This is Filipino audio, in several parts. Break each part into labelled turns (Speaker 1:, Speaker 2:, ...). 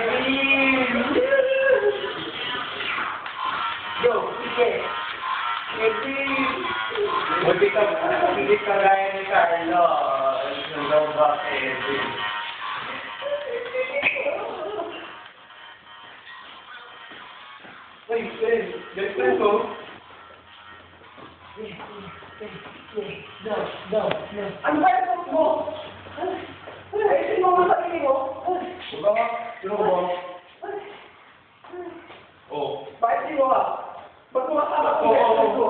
Speaker 1: Kevin! Go, sige. Kevin! Hindi ka gaya ni Carlo. Hello ba, Kevin? Uy, Kevin! Ganyan ko. No. Ano ba yung mo? Ayusin mo mga sarili mo. Diba nga? Sino ko ba? Oo. Bakit sino ka? Ba't mo kasama ko? Oo.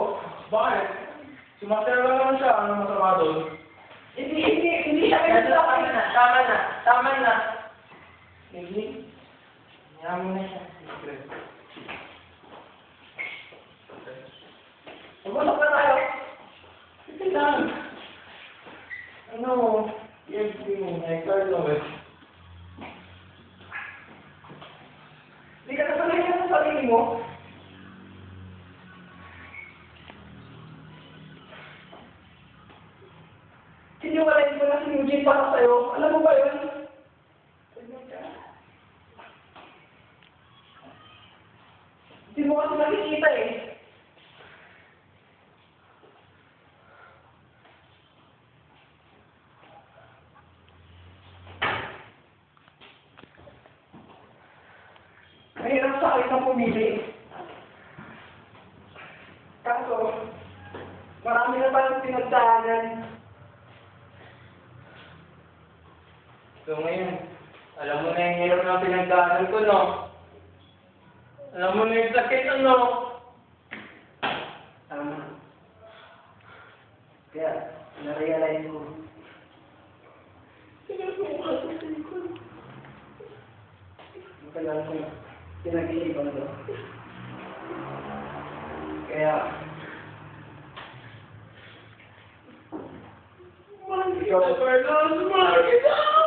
Speaker 1: Bakit? Sumasaya lang naman siya. Ano masama doon? Hindi siya pinagsasabi. Tama na. Hindi. Hayaan mo na siya. Mag-usap na tayo. Sige lang. Ano? Yes, Carlo. Hindi ka nasasabihin sa sarili mo. Siniwalayin ko na si Eugene para sa'yo. Alam mo ba yun? Hindi mo kasi nakikita eh. Mahirap sa akin ang pumili. Kaso, marami na palang pinagdaanan. So ngayon, alam mo na yung hirap na pinagdaanan ko, no? Alam mo na yung sakit, ano? Alam mo na. Kaya, na-realize ko. Matagal ko na. Pinag-iipan ko. Kaya, mahal kita, Carlos! Mahal kita!